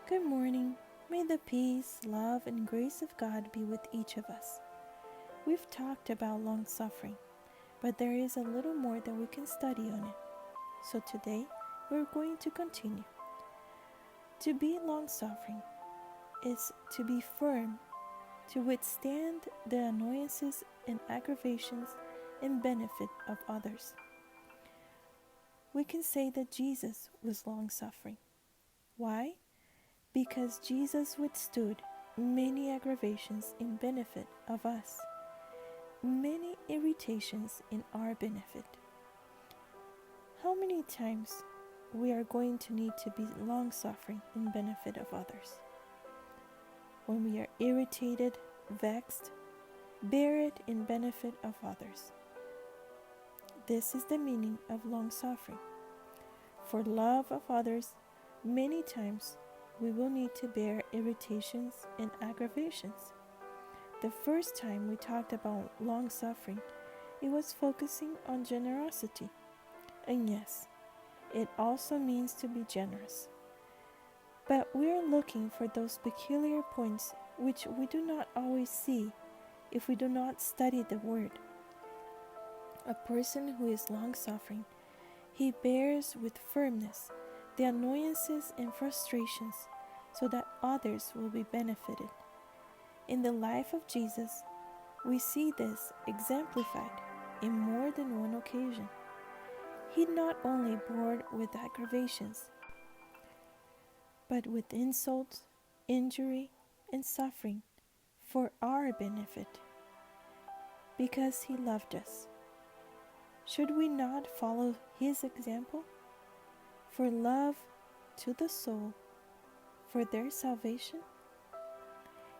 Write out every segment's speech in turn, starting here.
Good morning. May the peace, love, and grace of God be with each of us. We've talked about long suffering, but there is a little more that we can study on it. So today, we're going to continue. To be long suffering is to be firm, to withstand the annoyances and aggravations and benefit of others. We can say that Jesus was long suffering. Why? Because Jesus withstood many aggravations in benefit of us, many irritations in our benefit. How many times we are going to need to be long-suffering in benefit of others? When we are irritated, vexed, bear it in benefit of others. This is the meaning of long-suffering. For love of others, many times we will need to bear irritations and aggravations. The first time we talked about long suffering, it was focusing on generosity. And yes, it also means to be generous. But we are looking for those peculiar points which we do not always see if we do not study the Word. A person who is long suffering, he bears with firmness the annoyances and frustrations so that others will be benefited. In the life of Jesus, we see this exemplified in more than one occasion. He not only bore with aggravations, but with insults, injury, and suffering for our benefit, because he loved us. Should we not follow his example? For love to the soul, for their salvation?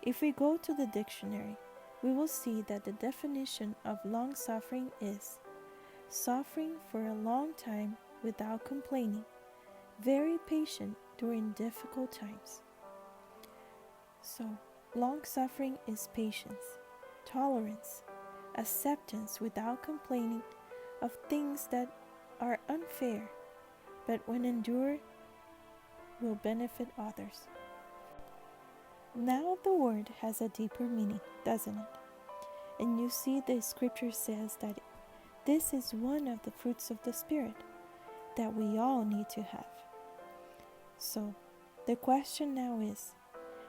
If we go to the dictionary, we will see that the definition of long suffering is suffering for a long time without complaining, very patient during difficult times. So, long suffering is patience, tolerance, acceptance without complaining of things that are unfair, but when endured, will benefit others. Now the word has a deeper meaning, doesn't it? And you see the scripture says that this is one of the fruits of the Spirit that we all need to have. So, the question now is,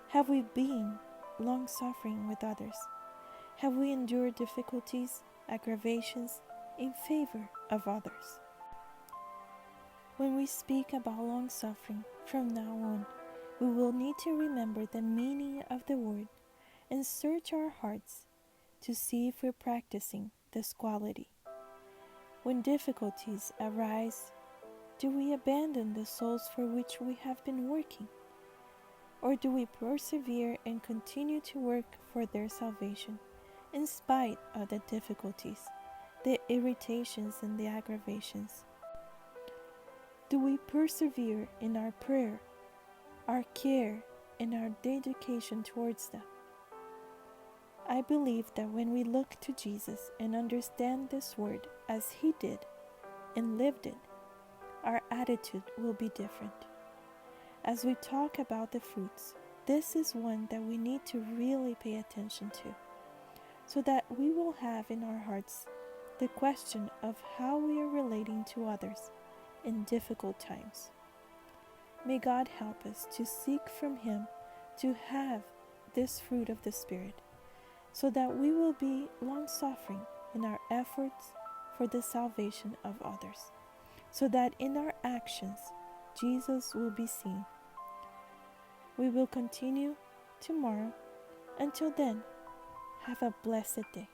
have we been long-suffering with others? Have we endured difficulties, aggravations in favor of others? When we speak about long-suffering from now on, we will need to remember the meaning of the word and search our hearts to see if we're practicing this quality. When difficulties arise, do we abandon the souls for which we have been working? Or do we persevere and continue to work for their salvation in spite of the difficulties, the irritations, and the aggravations? Do we persevere in our prayer, our care, and our dedication towards them? I believe that when we look to Jesus and understand this word as he did and lived it, our attitude will be different. As we talk about the fruits, this is one that we need to really pay attention to, so that we will have in our hearts the question of how we are relating to others in difficult times. May God help us to seek from him to have this fruit of the Spirit, so that we will be long-suffering in our efforts for the salvation of others, so that in our actions Jesus will be seen. We will continue tomorrow. Until then, have a blessed day.